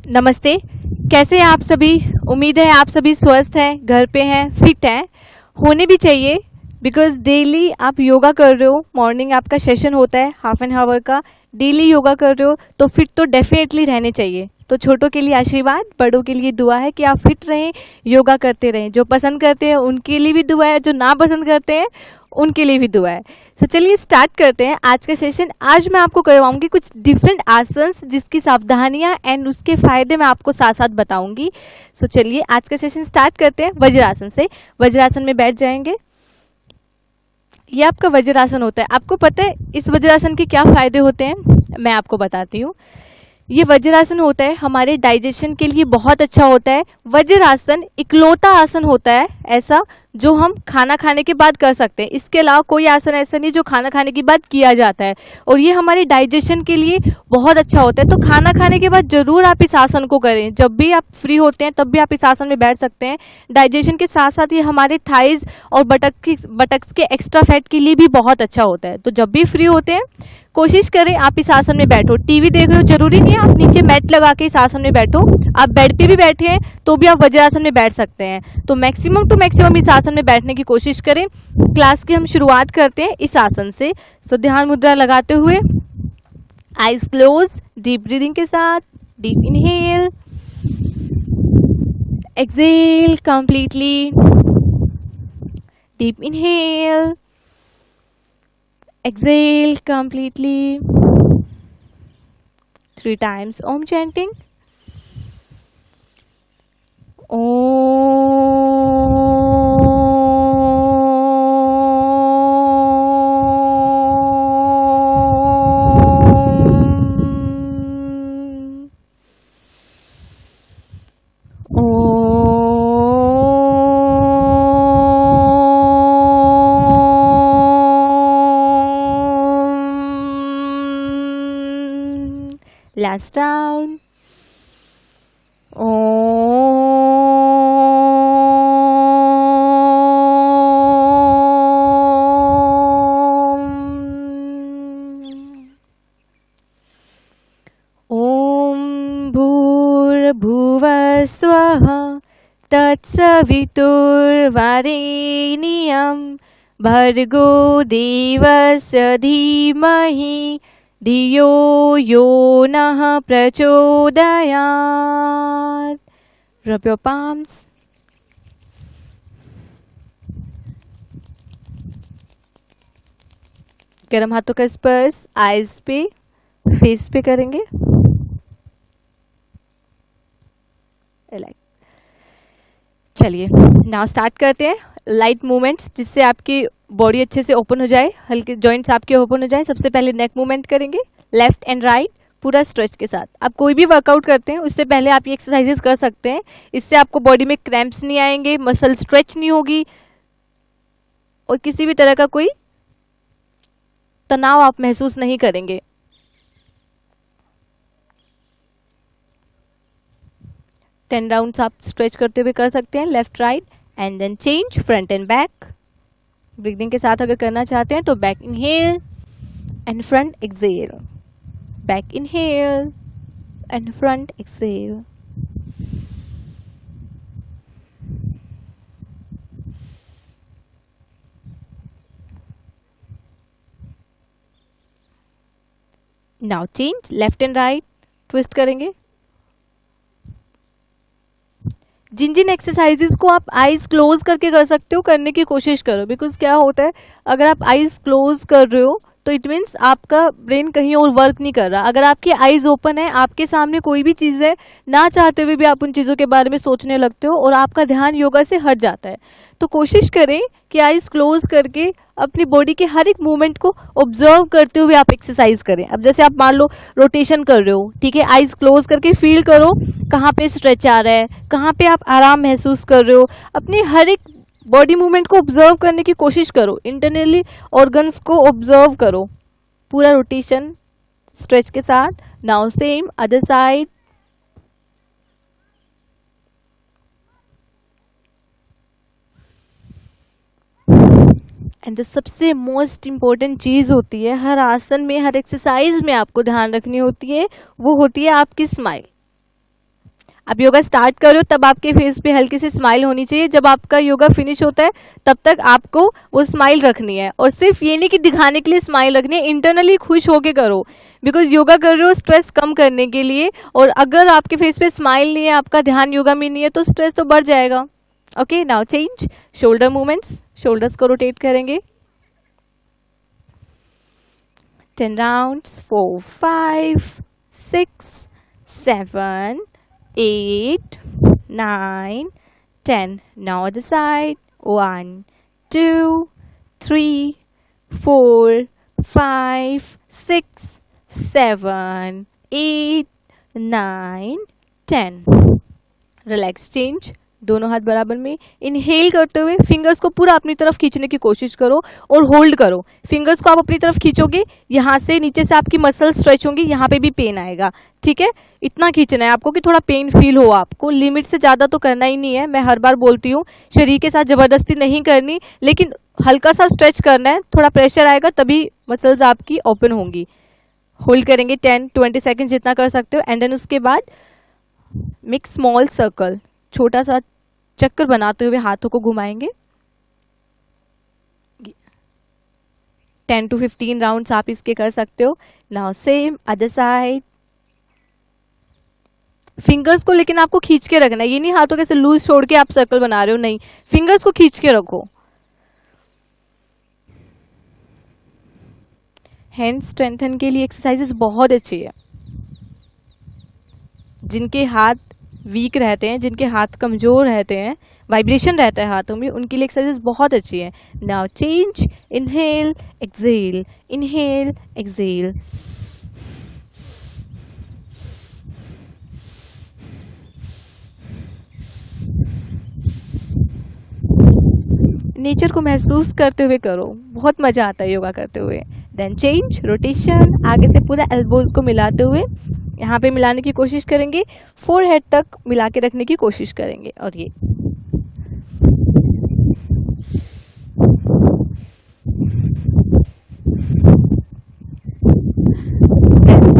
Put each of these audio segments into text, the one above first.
नमस्ते। कैसे हैं आप सभी? उम्मीद है आप सभी स्वस्थ हैं, घर पे हैं, फिट हैं, होने भी चाहिए। बिकॉज डेली आप योगा कर रहे हो, मॉर्निंग आपका सेशन होता है हाफ एन आवर का, डेली योगा कर रहे हो तो फिट तो डेफिनेटली रहने चाहिए। तो छोटों के लिए आशीर्वाद, बड़ों के लिए दुआ है कि आप फिट रहें, योगा करते रहें। जो पसंद करते हैं उनके लिए भी दुआ है, जो ना पसंद करते हैं उनके लिए भी दुआ है। तो चलिए स्टार्ट करते हैं आज का सेशन। आज मैं आपको करवाऊंगी कुछ डिफरेंट आसन्स जिसकी सावधानियां एंड उसके फायदे मैं आपको साथ साथ बताऊंगी। सो चलिए आज का सेशन स्टार्ट करते हैं वज्रासन से। वज्रासन में बैठ जाएंगे। ये आपका वज्रासन होता है। आपको पता है इस वज्रासन के क्या फायदे होते हैं? मैं आपको बताती हूँ। ये वज्रासन होता है हमारे डाइजेशन के लिए बहुत अच्छा होता है। वज्रासन इकलौता आसन होता है ऐसा जो हम खाना खाने के बाद कर सकते हैं। इसके अलावा कोई आसन ऐसा नहीं जो खाना खाने के बाद किया जाता है, और ये हमारे डाइजेशन के लिए बहुत अच्छा होता है। तो खाना खाने के बाद जरूर आप इस आसन को करें। जब भी आप फ्री होते हैं तब भी आप इस आसन में बैठ सकते हैं। डाइजेशन के साथ साथ ये हमारे थाइज और बटक्स के एक्स्ट्रा फैट के लिए भी बहुत अच्छा होता है। तो जब भी फ्री होते हैं कोशिश करें आप इस आसन में बैठो। टीवी देख रहे हो जरूरी नहीं है आप नीचे मैट लगा के इस आसन में बैठो, आप बेड पे भी बैठे हैं तो भी आप वज्रासन में बैठ सकते हैं। तो मैक्सिमम टू मैक्सिमम इस आसन में बैठने की कोशिश करें। क्लास की हम शुरुआत करते हैं इस आसन से। सो ध्यान मुद्रा लगाते हुए, आईज क्लोज, डीप ब्रीदिंग के साथ, deep inhale, exhale completely, deep inhale, exhale completely, 3 times Om chanting. Last down. Om Bhurabhuva Swaha Tatsaviturvareniyam Bhargo Devasya Dhimahi धियो यो नः प्रचोदयात्। Rub your palms. गर्म हाथों का स्पर्श आईज पे, फेस पे करेंगे। चलिए नाउ स्टार्ट करते हैं लाइट मूवमेंट्स जिससे आपकी बॉडी अच्छे से ओपन हो जाए, हल्के जॉइंट्स आपके ओपन हो जाए। सबसे पहले नेक मूवमेंट करेंगे लेफ्ट एंड राइट पूरा स्ट्रेच के साथ। आप कोई भी वर्कआउट करते हैं उससे पहले आप ये एक्सरसाइजेस कर सकते हैं। इससे आपको बॉडी में क्रैम्प्स नहीं आएंगे, मसल स्ट्रेच नहीं होगी और किसी भी तरह का कोई तनाव आप महसूस नहीं करेंगे। टेन राउंड्स आप स्ट्रेच करते हुए कर सकते हैं left right, and then change front and back. Breathing के साथ अगर करना चाहते हैं तो back inhale and front exhale, back inhale and front exhale. Now change left and right, twist करेंगे। जिन जिन एक्सरसाइजेस को आप आईज क्लोज करके कर सकते हो करने की कोशिश करो। बिकॉज क्या होता है अगर आप आईज क्लोज कर रहे हो तो इट मीन्स आपका ब्रेन कहीं और वर्क नहीं कर रहा। अगर आपकी आईज ओपन है, आपके सामने कोई भी चीज़ है, ना चाहते हुए भी आप उन चीज़ों के बारे में सोचने लगते हो और आपका ध्यान योगा से हट जाता है। तो कोशिश करें कि आईज क्लोज करके अपनी बॉडी के हर एक मूवमेंट को ऑब्जर्व करते हुए आप एक्सरसाइज करें। अब जैसे आप मान लो रोटेशन कर रहे हो, ठीक है, आईज क्लोज करके फील करो कहाँ पे स्ट्रेच आ रहा है, कहाँ पे आप आराम महसूस कर रहे हो। अपनी हर एक बॉडी मूवमेंट को ऑब्जर्व करने की कोशिश करो, इंटरनली ऑर्गन्स को ऑब्जर्व करो। पूरा रोटेशन स्ट्रेच के साथ। Now same other side. And जो सबसे मोस्ट इम्पॉर्टेंट चीज़ होती है हर आसन में, हर एक्सरसाइज में आपको ध्यान रखनी होती है, वो होती है आपकी स्माइल। आप योगा स्टार्ट करो तब आपके फेस पे हल्की सी स्माइल होनी चाहिए, जब आपका योगा फिनिश होता है तब तक आपको वो स्माइल रखनी है। और सिर्फ ये नहीं कि दिखाने के लिए स्माइल रखनी है, इंटरनली खुश होके करो, बिकॉज योगा कर रहे हो स्ट्रेस कम करने के लिए। और अगर आपके फेस पे स्माइल नहीं है, आपका ध्यान योगा में नहीं है, तो स्ट्रेस तो बढ़ जाएगा। Okay, now change shoulder movements, shoulders को रोटेट करेंगे 10 rounds, 4, 5, 6, 7, 8, 9, 10. Now other side. 1, 2, 3, 4, 5, 6, 7, 8, 9, 10. Relax, change. दोनों हाथ बराबर में। इनहेल करते हुए फिंगर्स को पूरा अपनी तरफ खींचने की कोशिश करो और होल्ड करो। फिंगर्स को आप अपनी तरफ खींचोगे, यहाँ से नीचे से आपकी मसल स्ट्रेच होंगी, यहाँ पे भी पेन आएगा। ठीक है, इतना खींचना है आपको कि थोड़ा पेन फील हो आपको। लिमिट से ज़्यादा तो करना ही नहीं है, मैं हर बार बोलती हूँ। शरीर के साथ ज़बरदस्ती नहीं करनी, लेकिन हल्का सा स्ट्रेच करना है। थोड़ा प्रेशर आएगा तभी मसल्स आपकी ओपन होंगी। होल्ड करेंगे 10-20 सेकेंड जितना कर सकते हो। एंड देन उसके बाद मेक स्मॉल सर्कल, छोटा सा चक्कर बनाते हुए हाथों को घुमाएंगे। 10 to 15 राउंड्स आप इसके कर सकते हो। Now same other side. Fingers को लेकिन आपको खींच के रखना है, ये नहीं हाथों कैसे लूज छोड़ के आप सर्कल बना रहे हो, नहीं, फिंगर्स को खींच के रखो। हैंड स्ट्रेंथन के लिए एक्सरसाइजेस बहुत अच्छी है। जिनके हाथ वीक रहते हैं, जिनके हाथ कमज़ोर रहते हैं, वाइब्रेशन रहता है हाथों में, उनके लिए एक्सरसाइज बहुत अच्छी है। Now change, inhale exhale, inhale exhale. Nature को महसूस करते हुए करो, बहुत मज़ा आता है योगा करते हुए। देन चेंज, रोटेशन, आगे से पूरा एल्बोज को मिलाते हुए यहाँ पे मिलाने की कोशिश करेंगे, फोरहेड तक मिला के रखने की कोशिश करेंगे। और ये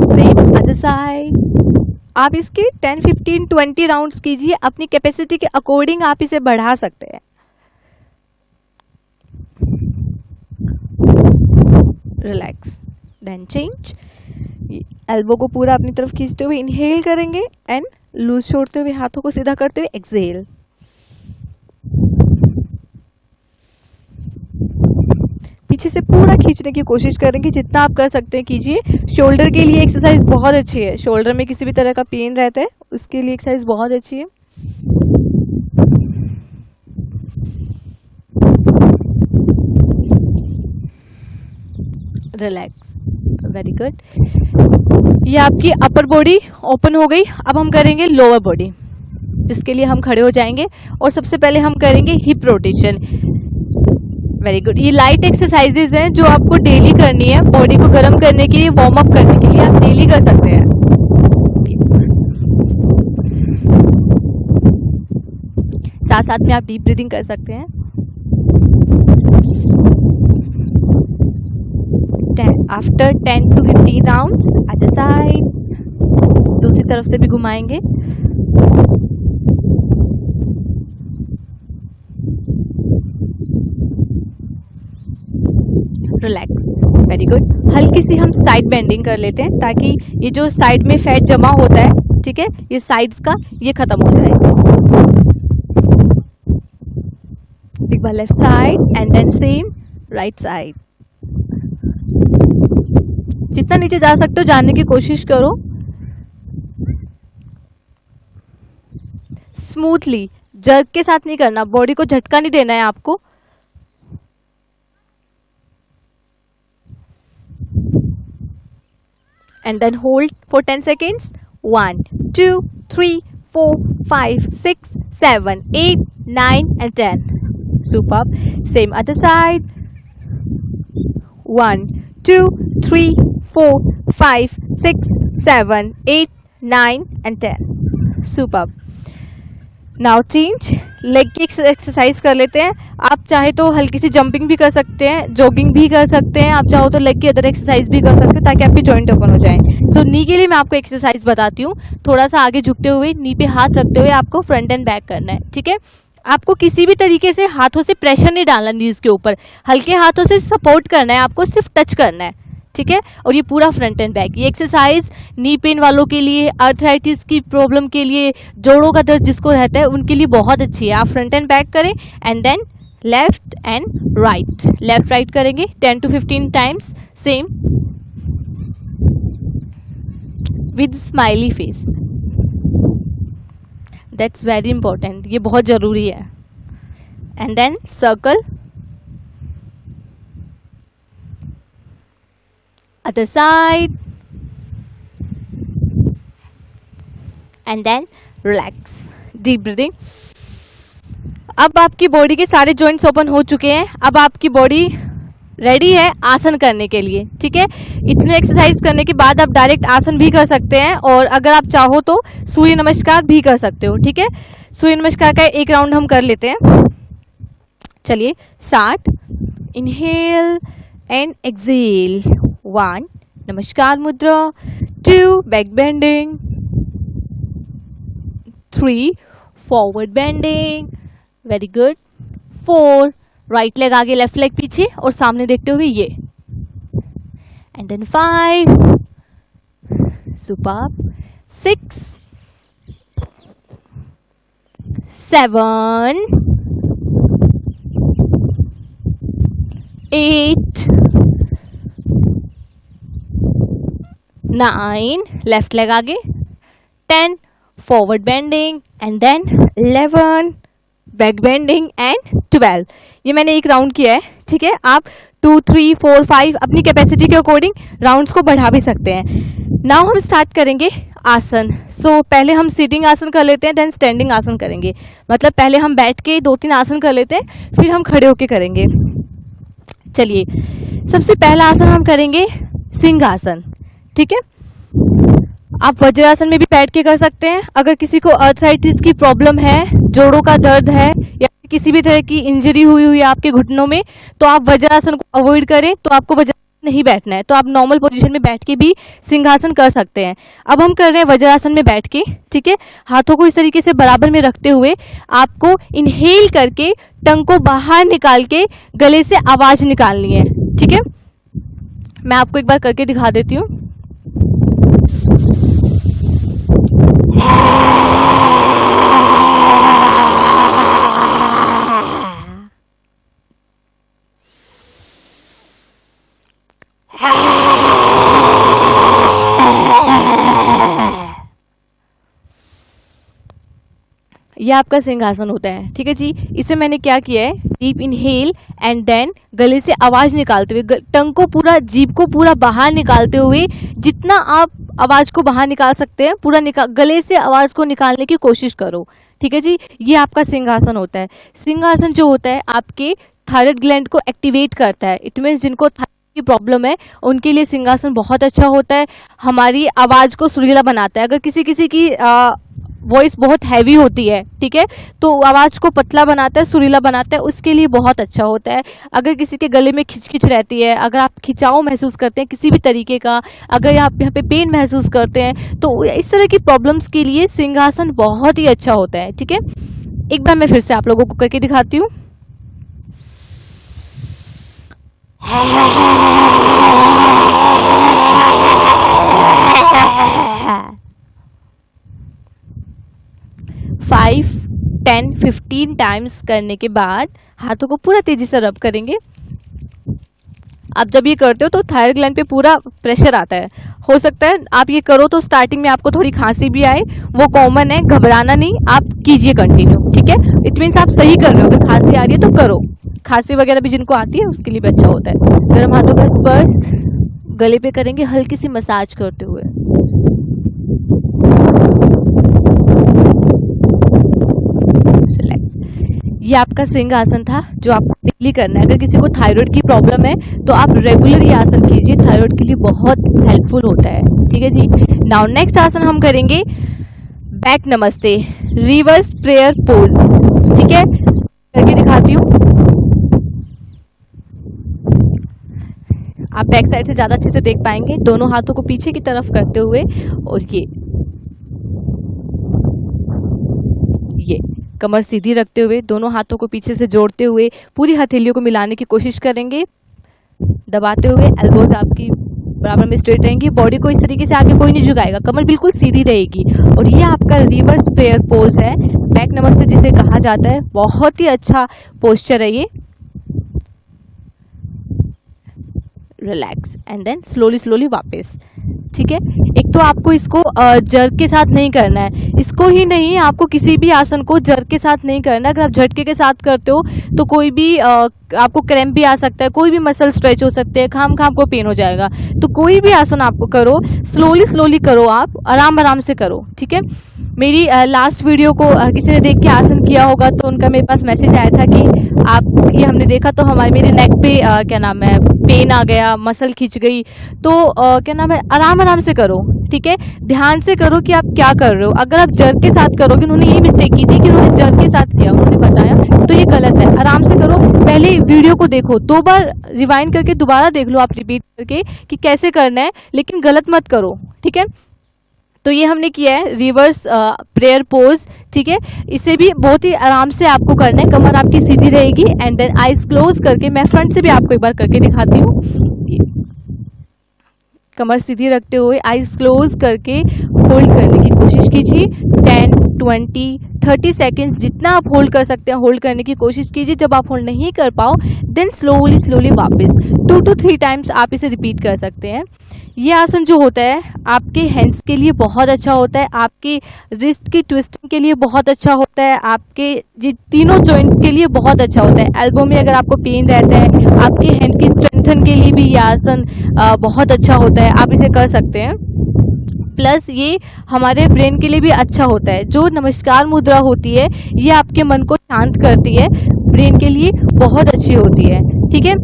सेम अदर साइड। आप इसके 10, 15, 20 राउंड्स कीजिए, अपनी कैपेसिटी के अकॉर्डिंग आप इसे बढ़ा सकते हैं। Relax, then change. एल्बो को पूरा अपनी तरफ खींचते हुए इनहेल करेंगे एंड लूज छोड़ते हुए हाथों को सीधा करते हुए एक्सहेल। पीछे से पूरा खींचने की कोशिश करेंगे, जितना आप कर सकते हैं कीजिए। शोल्डर के लिए एक्सरसाइज बहुत अच्छी है। शोल्डर में किसी भी तरह का पेन रहता है, उसके लिए एक्सरसाइज बहुत अच्छी है। Relax, very good. ये आपकी अपर बॉडी ओपन हो गई। अब हम करेंगे लोअर बॉडी, जिसके लिए हम खड़े हो जाएंगे और सबसे पहले हम करेंगे हिप रोटेशन। Very good. ये लाइट एक्सरसाइजेज हैं जो आपको डेली करनी है, बॉडी को गर्म करने के लिए, वार्म अप करने के लिए आप डेली कर सकते हैं। साथ साथ में आप डीप ब्रीदिंग कर सकते हैं। After 10 to 15 rounds other side, दूसरी तरफ से भी घुमाएंगे। Relax, very good. हल्की सी हम साइड बेंडिंग कर लेते हैं ताकि ये जो साइड में फैट जमा होता है, ठीक है, ये साइड्स का, ये खत्म हो जाए। एक बार left side and then same right side. जितना नीचे जा सकते हो जाने की कोशिश करो, स्मूथली, जर्क के साथ नहीं करना, बॉडी को झटका नहीं देना है आपको। And then hold for 10 seconds. 1, 2, 3, 4, 5, 6, 7, 8, 9 and 10. Superb. Same other side. 1, 2, 3, 4, 5, 6, 7, 8, 9 and 10. Superb. Now change. Leg की एक्सरसाइज कर लेते हैं। आप चाहे तो हल्की सी जंपिंग भी कर सकते हैं, जॉगिंग भी कर सकते हैं, आप चाहो तो लेग की अदर एक्सरसाइज भी कर सकते हैं ताकि आपके जॉइंट ओपन हो जाए। सो नी के लिए मैं आपको एक्सरसाइज बताती हूँ। थोड़ा सा आगे झुकते हुए नी पे हाथ रखते हुए आपको फ्रंट एंड बैक करना है, ठीक है। आपको किसी भी तरीके से हाथों से प्रेशर नहीं डालना नीज के ऊपर, हल्के हाथों से सपोर्ट करना है, आपको सिर्फ टच करना है, ठीक है। और ये पूरा फ्रंट एंड बैक। ये एक्सरसाइज नी पेन वालों के लिए, आर्थराइटिस की प्रॉब्लम के लिए, जोड़ों का दर्द जिसको रहता है उनके लिए बहुत अच्छी है। आप फ्रंट एंड बैक करें and then left and right, left right करेंगे 10 to 15 times same with smiley face. That's very important, ये बहुत ज़रूरी है। And then circle, other side and then relax, deep breathing। अब आपकी बॉडी के सारे जॉइंट्स ओपन हो चुके हैं। अब आपकी बॉडी रेडी है आसन करने के लिए, ठीक है। इतने एक्सरसाइज करने के बाद आप डायरेक्ट आसन भी कर सकते हैं और अगर आप चाहो तो सूर्य नमस्कार भी कर सकते हो, ठीक है। सूर्य नमस्कार का एक राउंड हम कर लेते हैं। चलिए स्टार्ट। Inhale and Excel. 1 नमस्कार मुद्रा, 2 back bending, 3 forward bending, very good, 4 right leg आगे लेफ्ट लेग पीछे और सामने देखते हुए ये, and then 5 super, 6 7 8 9 left leg आगे, 10 forward bending and then 11 back bending and 12। ये मैंने एक राउंड किया है, ठीक है। आप 2 3 4 5 अपनी कैपेसिटी के अकॉर्डिंग राउंड्स को बढ़ा भी सकते हैं। नाउ हम स्टार्ट करेंगे आसन। सो पहले हम सिटिंग आसन कर लेते हैं, देन स्टैंडिंग आसन करेंगे। मतलब पहले हम बैठ के 2-3 आसन कर लेते हैं, फिर हम खड़े होके करेंगे। चलिए सबसे पहला आसन हम करेंगे सिंहासन, ठीक है। आप वज्रासन में भी बैठ के कर सकते हैं। अगर किसी को आर्थराइटिस की प्रॉब्लम है, जोड़ों का दर्द है या किसी भी तरह की इंजरी हुई है आपके घुटनों में, तो आप वज्रासन को अवॉइड करें। तो आपको वज्रासन नहीं बैठना है, तो आप नॉर्मल पोजीशन में बैठ के भी सिंहासन कर सकते हैं। अब हम कर रहे हैं वज्रासन में बैठ के, ठीक है। हाथों को इस तरीके से बराबर में रखते हुए आपको इनहेल करके टंग को बाहर निकाल के गले से आवाज निकालनी है, ठीक है। मैं आपको एक बार करके दिखा देती हूँ। ये आपका सिंहासन होता है, ठीक है जी। इसे मैंने क्या किया है, डीप इनहेल एंड देन गले से आवाज निकालते हुए, टंग को पूरा, जीभ को पूरा बाहर निकालते हुए, जितना आप आवाज को बाहर निकाल सकते हैं पूरा गले से आवाज को निकालने की कोशिश करो, ठीक है जी। ये आपका सिंहासन होता है। सिंहासन जो होता है आपके थायराइड ग्लैंड को एक्टिवेट करता है। इट मीन्स जिनको थायराइड की प्रॉब्लम है उनके लिए सिंहासन बहुत अच्छा होता है। हमारी आवाज को सुरीला बनाता है। अगर किसी की वॉइस बहुत हैवी होती है, ठीक है, तो आवाज़ को पतला बनाता है, सुरीला बनाता है, उसके लिए बहुत अच्छा होता है। अगर किसी के गले में खिंच रहती है, अगर आप खिंचाव महसूस करते हैं किसी भी तरीके का, अगर आप यहाँ पे पेन महसूस करते हैं, तो इस तरह की प्रॉब्लम्स के लिए सिंहासन बहुत ही अच्छा होता है, ठीक है। एक बार मैं फिर से आप लोगों को करके दिखाती हूँ। फाइव 10 15 टाइम्स करने के बाद हाथों को पूरा तेजी से रब करेंगे। आप जब ये करते हो तो थायराइड ग्लैंड पे पूरा प्रेशर आता है। हो सकता है आप ये करो तो स्टार्टिंग में आपको थोड़ी खांसी भी आए, वो कॉमन है, घबराना नहीं, आप कीजिए कंटिन्यू, ठीक है। इट मीन्स आप सही कर रहे हो। अगर खांसी आ रही है तो करो, खांसी वगैरह भी जिनको आती है उसके लिए भी अच्छा होता है। गर्म हाथों का स्पर्श गले पे करेंगे हल्की सी मसाज करते हुए। ये आपका सिंहासन था जो आपको डेली करना है। अगर किसी को थायराइड की प्रॉब्लम है तो आप रेगुलर ये आसन कीजिए, थायराइड के लिए बहुत हेल्पफुल होता है, ठीक है जी। नाउ नेक्स्ट आसन हम करेंगे बैक नमस्ते, रिवर्स प्रेयर पोज। ठीक है, करके दिखाती हूँ। आप बैक साइड से ज़्यादा अच्छे से देख पाएंगे। दोनों हाथों को पीछे की तरफ करते हुए और ये कमर सीधी रखते हुए दोनों हाथों को पीछे से जोड़ते हुए पूरी हथेलियों को मिलाने की कोशिश करेंगे, दबाते हुए। एल्बोज आपकी बराबर में स्ट्रेट रहेंगी, बॉडी को इस तरीके से आगे कोई नहीं झुकाएगा, कमर बिल्कुल सीधी रहेगी। और ये आपका रिवर्स प्रेयर पोज है, बैक नमस्ते जिसे कहा जाता है। बहुत ही अच्छा पोस्चर है ये। Relax and then slowly slowly वापस। ठीक है, एक तो आपको इसको जर्क के साथ नहीं करना है, इसको ही नहीं, आपको किसी भी आसन को जर्क के साथ नहीं करना है। अगर आप झटके के साथ करते हो तो कोई भी आपको क्रैम्प भी आ सकता है, कोई भी मसल स्ट्रेच हो सकते हैं, खाम को पेन हो जाएगा। तो कोई भी आसन आपको करो, स्लोली स्लोली करो, आप आराम आराम से करो। ठीक है, मेरी लास्ट वीडियो को किसी ने देख के आसन किया होगा तो उनका मेरे पास मैसेज आया था कि आप ये हमने देखा तो हमारे मेरे नेक पे क्या नाम है पेन आ गया, मसल खिंच गई। तो क्या नाम है, आराम आराम से करो। ठीक है, ध्यान से करो कि आप क्या कर रहे हो। अगर आप जर्क के साथ करोगे, उन्होंने यही मिस्टेक की थी कि उन्होंने जर्क के साथ किया, उन्होंने बताया, तो ये गलत है। आराम से करो, पहले वीडियो को देखो, 2 बार रिवाइंड करके दोबारा देख लो आप रिपीट करके कि कैसे करना है, लेकिन गलत मत करो। ठीक है, तो ये हमने किया है रिवर्स प्रेयर पोज। ठीक है, इसे भी बहुत ही आराम से आपको करना है, कमर आपकी सीधी रहेगी एंड देन आईज क्लोज करके, मैं फ्रंट से भी आपको एक बार करके दिखाती हूँ। कमर सीधी रखते हुए आईज क्लोज करके होल्ड करने की कोशिश कीजिए। 10, 20, 30 सेकेंड्स जितना आप होल्ड कर सकते हैं होल्ड करने की कोशिश कीजिए। जब आप होल्ड नहीं कर पाओ देन स्लोली स्लोली वापस 2 to 3 टाइम्स आप इसे रिपीट कर सकते हैं। ये आसन जो होता है आपके हैंड्स के लिए बहुत अच्छा होता है, आपके रिस्ट की ट्विस्टिंग के लिए बहुत अच्छा होता है, आपके ये तीनों जॉइंट्स के लिए बहुत अच्छा होता है। एल्बो में अगर आपको पेन रहता है, आपके हैंड की स्ट्रेंथन के लिए भी ये आसन बहुत अच्छा होता है, आप इसे कर सकते हैं। प्लस ये हमारे ब्रेन के लिए भी अच्छा होता है। जो नमस्कार मुद्रा होती है ये आपके मन को शांत करती है, ब्रेन के लिए बहुत अच्छी होती है। ठीक है,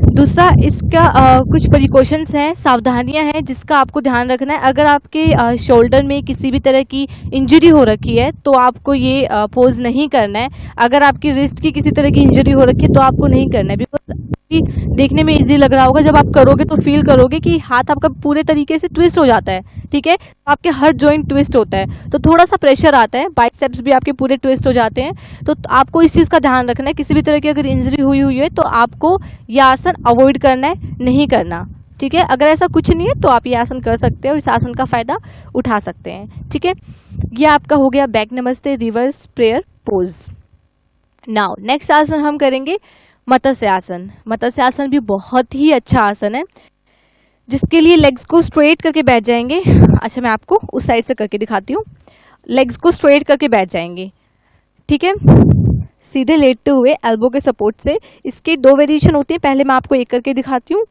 दूसरा इसका कुछ प्रिकॉशंस हैं, सावधानियां हैं जिसका आपको ध्यान रखना है। अगर आपके शोल्डर में किसी भी तरह की इंजरी हो रखी है तो आपको ये पोज नहीं करना है। अगर आपकी रिस्ट की किसी तरह की इंजरी हो रखी है तो आपको नहीं करना है, बिकॉज देखने में इजी लग रहा होगा, जब आप करोगे तो फील करोगे कि हाथ आपका पूरे तरीके से ट्विस्ट हो जाता है। ठीक है, आपके हर जॉइंट ट्विस्ट होता है तो थोड़ा सा प्रेशर आता है, बाइसेप्स भी आपके पूरे ट्विस्ट हो जाते हैं। तो आपको इस चीज़ का ध्यान रखना है, किसी भी तरह की अगर इंजरी हुई है तो आपको यह आसन अवॉइड करना है, नहीं करना। ठीक है, अगर ऐसा कुछ नहीं है तो आप ये आसन कर सकते हैं और इस आसन का फ़ायदा उठा सकते हैं। ठीक है, ये आपका हो गया बैक नमस्ते reverse prayer pose. Now next आसन हम करेंगे मत्स्य आसन। मत्स्य आसन भी बहुत ही अच्छा आसन है जिसके लिए लेग्स को स्ट्रेट करके बैठ जाएंगे। अच्छा, मैं आपको उस साइड से करके दिखाती हूँ। लेग्स को स्ट्रेट करके बैठ जाएंगे। ठीक है, सीधे लेटते हुए एल्बो के सपोर्ट से। इसके 2 वेरिएशन होते हैं, पहले मैं आपको एक करके दिखाती हूँ।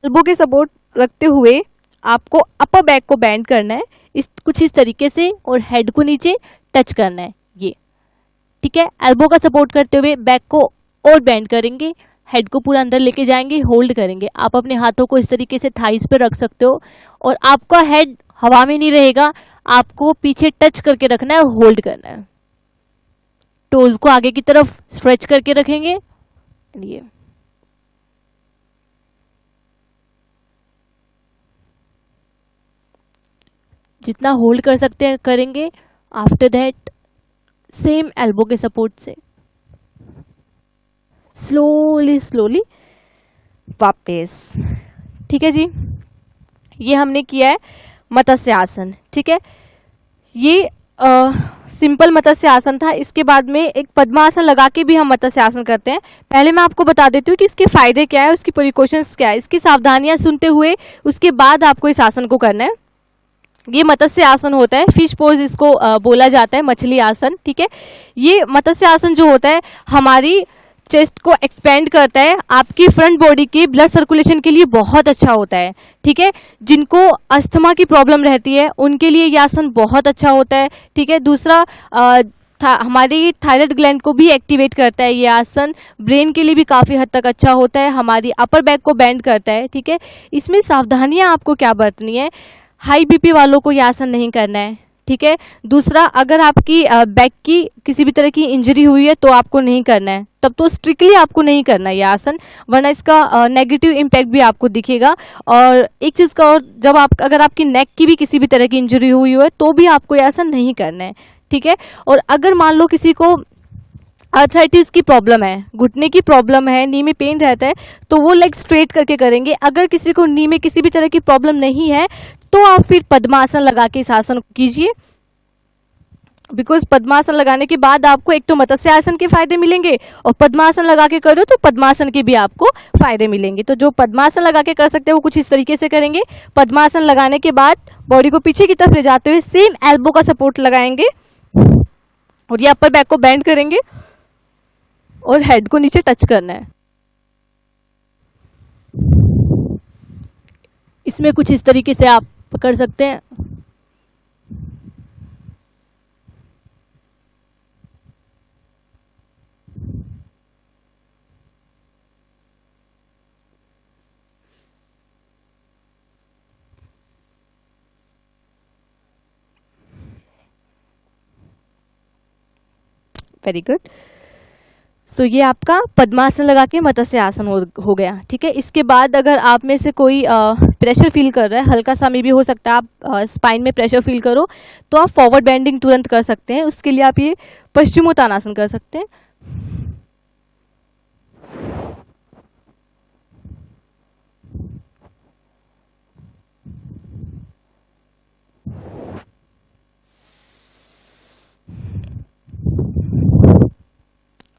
एल्बो के सपोर्ट रखते हुए आपको अपर बैक को बेंड करना है कुछ इस तरीके से और हेड को नीचे टच करना है ये। ठीक है, एल्बो का सपोर्ट करते हुए बैक को और बेंड करेंगे, हेड को पूरा अंदर लेके जाएंगे, होल्ड करेंगे। आप अपने हाथों को इस तरीके से थाइस पे रख सकते हो और आपका हेड हवा में नहीं रहेगा, आपको पीछे टच करके रखना है और होल्ड करना है। टोज को आगे की तरफ स्ट्रेच करके रखेंगे। ये जितना होल्ड कर सकते हैं करेंगे। आफ्टर दैट सेम एल्बो के सपोर्ट से स्लोली स्लोली वापस। ठीक है जी, ये हमने किया है मत्स्य आसन। ठीक है, ये सिंपल मत्स्य आसन था। इसके बाद में एक पद्मासन लगा के भी हम मत्स्य आसन करते हैं। पहले मैं आपको बता देती हूँ कि इसके फायदे क्या है, उसकी प्रिकॉशंस क्या है, इसकी सावधानियां सुनते हुए उसके बाद आपको इस आसन को करना है। ये मत्स्य आसन होता है, फिश पोज इसको बोला जाता है, मछली आसन। ठीक है, ये मत्स्य आसन जो होता है हमारी चेस्ट को एक्सपेंड करता है, आपकी फ्रंट बॉडी की ब्लड सर्कुलेशन के लिए बहुत अच्छा होता है। ठीक है, जिनको अस्थमा की प्रॉब्लम रहती है उनके लिए ये आसन बहुत अच्छा होता है। ठीक है, दूसरा हमारी थायराइड ग्लैंड को भी एक्टिवेट करता है ये आसन, ब्रेन के लिए भी काफ़ी हद तक अच्छा होता है, हमारी अपर बैक को बेंड करता है। ठीक है, इसमें सावधानियाँ आपको क्या बरतनी है, हाई बीपी वालों को ये आसन नहीं करना है। ठीक है। दूसरा, अगर आपकी बैक की किसी भी तरह की इंजरी हुई है तो आपको नहीं करना है, तब तो स्ट्रिक्टली आपको नहीं करना है ये आसन, वरना इसका नेगेटिव इम्पैक्ट भी आपको दिखेगा। और एक चीज़ का और, जब आप अगर आपकी नेक की भी किसी भी तरह की इंजरी हुई हो तो भी आपको ये आसन नहीं करना है, ठीक है। और अगर मान लो किसी को आर्थराइटिस की प्रॉब्लम है, घुटने की प्रॉब्लम है, नी में पेन रहता है, तो वो लेग स्ट्रेट करके करेंगे। अगर किसी को नी में किसी भी तरह की प्रॉब्लम नहीं है तो आप फिर पद्मासन लगा के इस आसन को कीजिए। बिकॉज पद्मासन लगाने के बाद आपको एक तो मत्स्य आसन के फायदे मिलेंगे, और पद्मासन लगा के करो तो पद्मासन के भी आपको फायदे मिलेंगे। तो जो पद्मासन लगा के कर सकते हैं वो कुछ इस तरीके से करेंगे। पद्मासन लगाने के बाद बॉडी को पीछे की तरफ ले जाते हुए सेम एल्बो का सपोर्ट लगाएंगे, और ये अपर बैक को बेंड करेंगे और हेड को नीचे टच करना है। इसमें कुछ इस तरीके से आप कर सकते हैं। Very good. सो ये आपका पद्मासन लगा के मत्स्य आसन हो गया, ठीक है। इसके बाद अगर आप में से कोई प्रेशर फील कर रहा है, हल्का सा में भी हो सकता है, आप स्पाइन में प्रेशर फील करो तो आप फॉरवर्ड बेंडिंग तुरंत कर सकते हैं। उसके लिए आप ये पश्चिमोत्तानासन कर सकते हैं।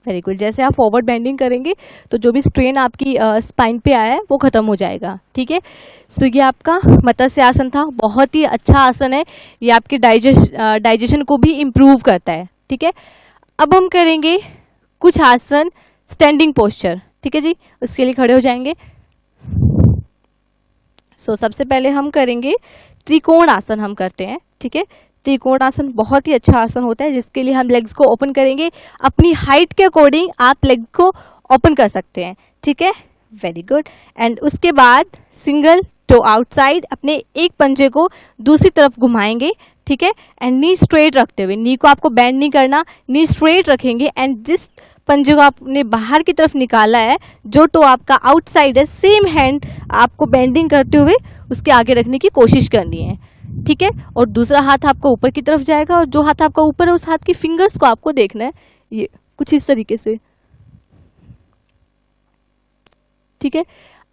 Very good. जैसे आप फॉरवर्ड बेंडिंग करेंगे तो जो भी स्ट्रेन आपकी स्पाइन पे आया है वो खत्म हो जाएगा, ठीक है। सो ये आपका मत्स्य आसन था, बहुत ही अच्छा आसन है, ये आपके डाइजेशन को भी इम्प्रूव करता है, ठीक है। अब हम करेंगे कुछ आसन स्टैंडिंग पोस्चर, ठीक है जी। उसके लिए खड़े हो जाएंगे। सो सबसे पहले हम करेंगे त्रिकोण आसन, हम करते हैं, ठीक है। त्रिकोण आसन बहुत ही अच्छा आसन होता है, जिसके लिए हम लेग्स को ओपन करेंगे। अपनी हाइट के अकॉर्डिंग आप लेग को ओपन कर सकते हैं, ठीक है। Very good. एंड उसके बाद सिंगल टो आउटसाइड, अपने एक पंजे को दूसरी तरफ घुमाएंगे, ठीक है। एंड नी स्ट्रेट रखते हुए, नी को आपको बेंड नहीं करना, नी स्ट्रेट रखेंगे। एंड जिस पंजे को आपने बाहर की तरफ निकाला है, जो टो आपका आउटसाइड है, सेम हैंड आपको बेंडिंग करते हुए उसके आगे रखने की कोशिश करनी है, ठीक है। और दूसरा हाथ आपका ऊपर की तरफ जाएगा, और जो हाथ आपका ऊपर है उस हाथ की फिंगर्स को आपको देखना है, ये कुछ इस तरीके से, ठीक है।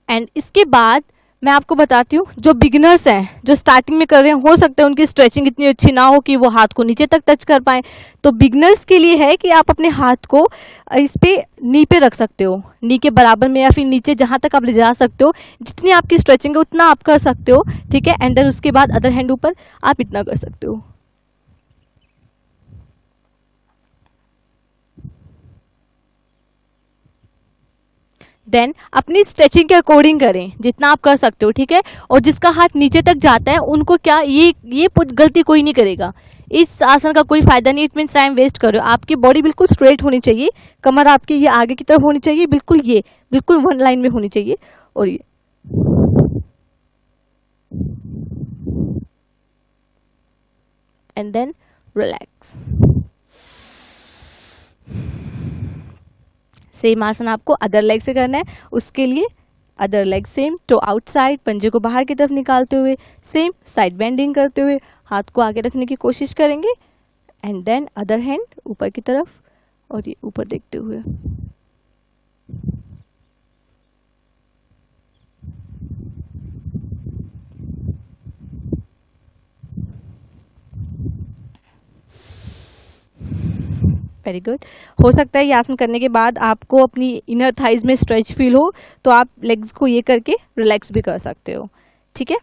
एंड इसके बाद मैं आपको बताती हूँ, जो बिगिनर्स हैं, जो स्टार्टिंग में कर रहे हैं, हो सकता है उनकी स्ट्रेचिंग इतनी अच्छी ना हो कि वो हाथ को नीचे तक टच कर पाए। तो बिगिनर्स के लिए है कि आप अपने हाथ को इस पे नी पे रख सकते हो, नी के बराबर में, या फिर नीचे जहाँ तक आप ले जा सकते हो। जितनी आपकी स्ट्रेचिंग है उतना आप कर सकते हो, ठीक है। एंड देन उसके बाद अदर हैंड ऊपर आप इतना कर सकते हो। देन अपनी स्ट्रेचिंग के अकॉर्डिंग करें, जितना आप कर सकते हो, ठीक है। और जिसका हाथ नीचे तक जाता है उनको क्या, ये गलती कोई नहीं करेगा। इस आसन का कोई फायदा नहीं, इट मीन्स टाइम वेस्ट करो। आपकी बॉडी बिल्कुल स्ट्रेट होनी चाहिए, कमर आपकी ये आगे की तरफ होनी चाहिए, बिल्कुल वन लाइन में होनी चाहिए। और ये एंड देन रिलैक्स। सेम आसन आपको अदर लेग से करना है। उसके लिए other leg same toe outside, पंजे को बाहर की तरफ निकालते हुए, सेम साइड बेंडिंग करते हुए हाथ को आगे रखने की कोशिश करेंगे। एंड देन अदर हैंड ऊपर की तरफ, और ये ऊपर देखते हुए। Very good. हो सकता है ये आसन करने के बाद आपको अपनी इनर थाइज में स्ट्रेच फील हो, तो आप लेग्स को ये करके रिलैक्स भी कर सकते हो, ठीक है।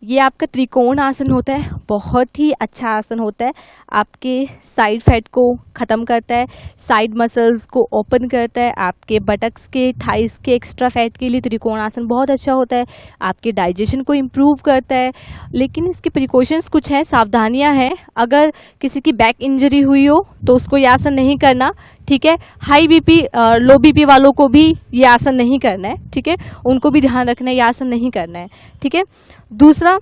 ये आपका त्रिकोण आसन होता है, बहुत ही अच्छा आसन होता है। आपके साइड फैट को ख़त्म करता है, साइड मसल्स को ओपन करता है। आपके बटक्स के, थाइस के एक्स्ट्रा फैट के लिए त्रिकोण आसन बहुत अच्छा होता है। आपके डाइजेशन को इम्प्रूव करता है। लेकिन इसके प्रिकॉशंस कुछ हैं, सावधानियां हैं। अगर किसी की बैक इंजरी हुई हो तो उसको ये आसन नहीं करना, ठीक है। हाई बीपी, लो बीपी वालों को भी ये आसन नहीं करना है, ठीक है। उनको भी ध्यान रखना है, ये आसन नहीं करना है, ठीक है। दूसरा,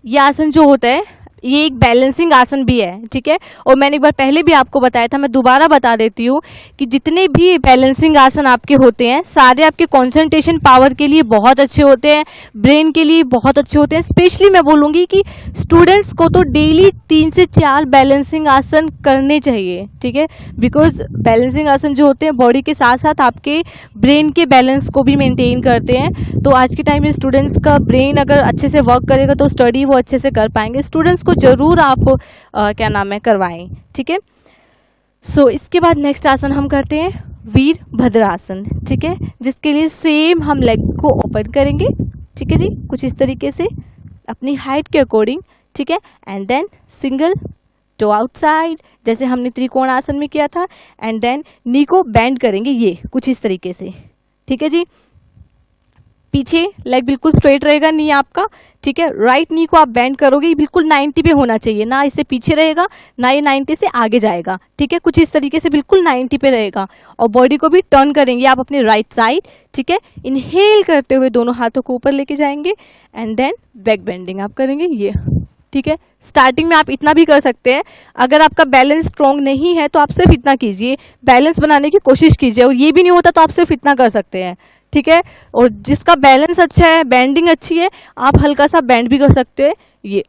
ये आसन जो होता है ये एक बैलेंसिंग आसन भी है, ठीक है। और मैंने एक बार पहले भी आपको बताया था, मैं दोबारा बता देती हूँ कि जितने भी बैलेंसिंग आसन आपके होते हैं सारे आपके कंसंट्रेशन पावर के लिए बहुत अच्छे होते हैं, ब्रेन के लिए बहुत अच्छे होते हैं। स्पेशली मैं बोलूँगी कि स्टूडेंट्स को तो डेली 3 से 4 बैलेंसिंग आसन करने चाहिए, ठीक है। बिकॉज बैलेंसिंग आसन जो होते हैं बॉडी के साथ साथ आपके ब्रेन के बैलेंस को भी मेंटेन करते हैं। तो आज के टाइम में स्टूडेंट्स का ब्रेन अगर अच्छे से वर्क करेगा तो स्टडी वो अच्छे से कर पाएंगे। स्टूडेंट्स को ज़रूर आप क्या नाम है करवाएं, ठीक है। सो इसके बाद नेक्स्ट आसन हम करते हैं वीरभद्रासन, ठीक है, जिसके लिए सेम हम लेग्स को ओपन करेंगे, ठीक है जी, कुछ इस तरीके से अपनी हाइट के अकॉर्डिंग, ठीक है। And then single toe outside जैसे हमने त्रिकोण आसन में किया था, एंड देन नी को बेंड करेंगे ये कुछ इस तरीके से, ठीक है जी। पीछे लेग बिल्कुल स्ट्रेट रहेगा नी आपका, ठीक है। राइट नी को आप बेंड करोगे, ये बिल्कुल 90 पे होना चाहिए, ना इससे पीछे रहेगा ना ये 90 से आगे जाएगा, ठीक है। कुछ इस तरीके से बिल्कुल 90 पे रहेगा। और बॉडी को भी टर्न करेंगे आप अपने राइट साइड, ठीक है। इनहेल करते हुए दोनों हाथों को ऊपर लेके जाएंगे एंड देन बैक बेंडिंग आप करेंगे ये, ठीक है। स्टार्टिंग में आप इतना भी कर सकते हैं। अगर आपका बैलेंस स्ट्रॉन्ग नहीं है तो आप सिर्फ इतना कीजिए, बैलेंस बनाने की कोशिश कीजिए। और ये भी नहीं होता तो आप सिर्फ इतना कर सकते हैं, ठीक है। और जिसका बैलेंस अच्छा है, बेंडिंग अच्छी है, आप हल्का सा बेंड भी कर सकते हैं ये।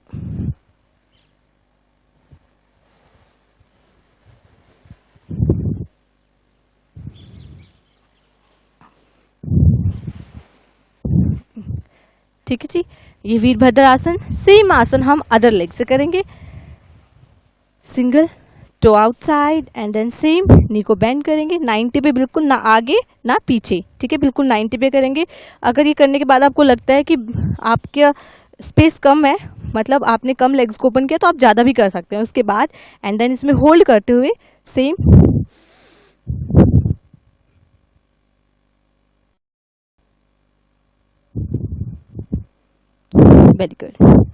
ठीक है जी, ये वीरभद्र आसन। सेम आसन हम अदर लेग से करेंगे। Single toe outside and then same knee को बेंड करेंगे 90 पे, बिल्कुल ना आगे ना पीछे, ठीक है, बिल्कुल 90 पे करेंगे। अगर ये करने के बाद आपको लगता है कि आपका स्पेस कम है, मतलब आपने कम लेग्स को ओपन किया, तो आप ज़्यादा भी कर सकते हैं उसके बाद। एंड देन इसमें होल्ड करते हुए सेम वेरी गुड।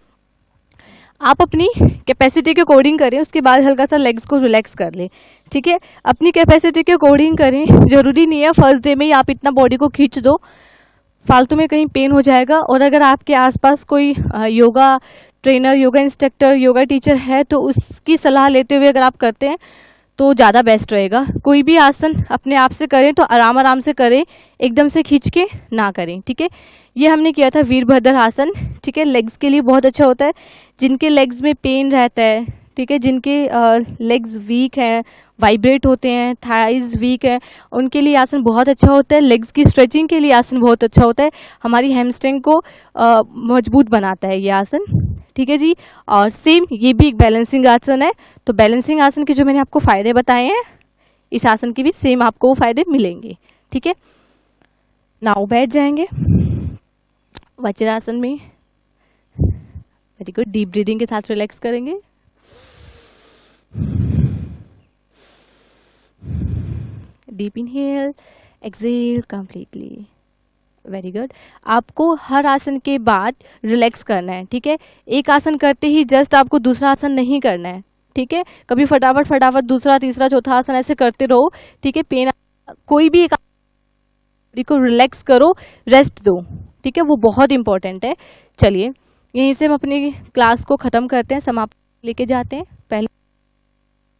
आप अपनी कैपेसिटी के अकॉर्डिंग करें, उसके बाद हल्का सा लेग्स को रिलैक्स कर लें, ठीक है। अपनी कैपेसिटी के अकॉर्डिंग करें, ज़रूरी नहीं है फर्स्ट डे में ही आप इतना बॉडी को खींच दो, फालतू में कहीं पेन हो जाएगा। और अगर आपके आसपास कोई yoga trainer, yoga instructor, yoga teacher है तो उसकी सलाह लेते हुए अगर आप करते हैं तो ज़्यादा बेस्ट रहेगा। कोई भी आसन अपने आप से करें तो आराम आराम से करें, एकदम से खींच के ना करें, ठीक है। ये हमने किया था वीरभद्र आसन, ठीक है। लेग्स के लिए बहुत अच्छा होता है। जिनके लेग्स में पेन रहता है, ठीक है, जिनके लेग्स वीक हैं, वाइब्रेट होते हैं, थाइज वीक है, उनके लिए आसन बहुत अच्छा होता है। लेग्स की स्ट्रेचिंग के लिए आसन बहुत अच्छा होता है, हमारी हैमस्ट्रिंग को मजबूत बनाता है ये आसन, ठीक है जी। और सेम ये भी एक बैलेंसिंग आसन है। तो बैलेंसिंग आसन के जो मैंने आपको फ़ायदे बताए हैं, इस आसन के भी सेम आपको वो फ़ायदे मिलेंगे, ठीक है। नाउ बैठ जाएंगे वज्रासन में। वेरी गुड, डीप ब्रीदिंग के साथ रिलैक्स करेंगे। Deep inhale, exhale completely. Very good. आपको हर आसन के बाद रिलैक्स करना है, ठीक है। एक आसन करते ही जस्ट आपको दूसरा आसन नहीं करना है, ठीक है। कभी फटाफट फटाफट दूसरा तीसरा चौथा आसन ऐसे करते रहो, ठीक है। पेन कोई भी एक बॉडी को रिलैक्स करो, रेस्ट दो, ठीक है, वो बहुत इंपॉर्टेंट है। चलिए यहीं से हम अपनी क्लास को ख़त्म करते हैं, समाप्त लेके जाते हैं। पहले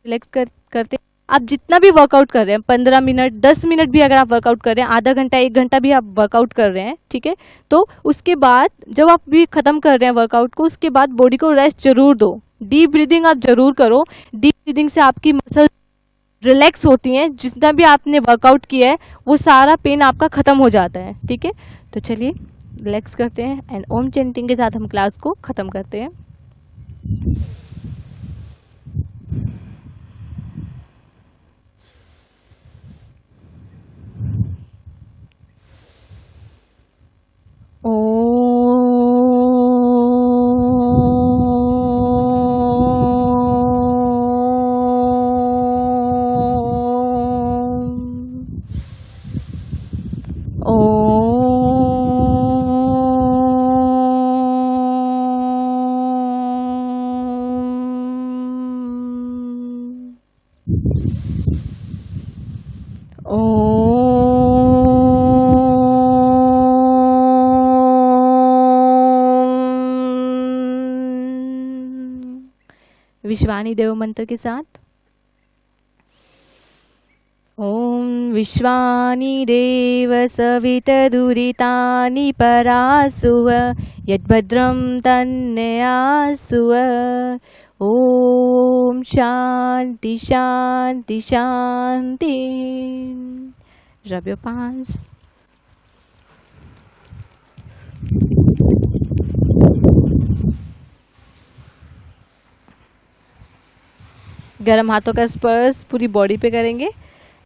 रिलैक्स करते हैं। आप जितना भी वर्कआउट कर रहे हैं, 15 मिनट 10 मिनट भी अगर आप वर्कआउट कर रहे हैं, आधा घंटा 1 घंटा भी आप वर्कआउट कर रहे हैं, ठीक है, तो उसके बाद जब आप भी ख़त्म कर रहे हैं वर्कआउट को, उसके बाद बॉडी को रेस्ट जरूर दो। डीप ब्रीदिंग आप जरूर करो। डीप ब्रीदिंग से आपकी मसल रिलैक्स होती हैं, जितना भी आपने वर्कआउट किया है वो सारा पेन आपका ख़त्म हो जाता है, ठीक है। तो चलिए रिलैक्स करते हैं एंड ओम चैंटिंग के साथ हम क्लास को ख़त्म करते हैं। विश्वानी देव मंत्र के साथ। ओम विश्वानि देव सवितदुरितानि परासुव यद्भद्रं तन्नयासुव। ओम शांति शांति शांति। Rub your palms. गर्म हाथों का स्पर्श पूरी बॉडी पे करेंगे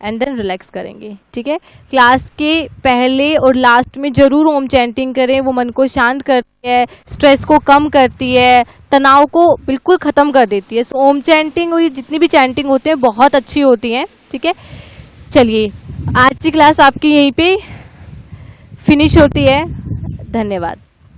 एंड देन रिलैक्स करेंगे, ठीक है। क्लास के पहले और लास्ट में ज़रूर ओम चैंटिंग करें, वो मन को शांत करती है, स्ट्रेस को कम करती है, तनाव को बिल्कुल ख़त्म कर देती है। सो ओम चैंटिंग और ये जितनी भी चैंटिंग होती हैं बहुत अच्छी होती हैं, ठीक है। चलिए आज की क्लास आपकी यहीं पे फिनिश होती है। धन्यवाद।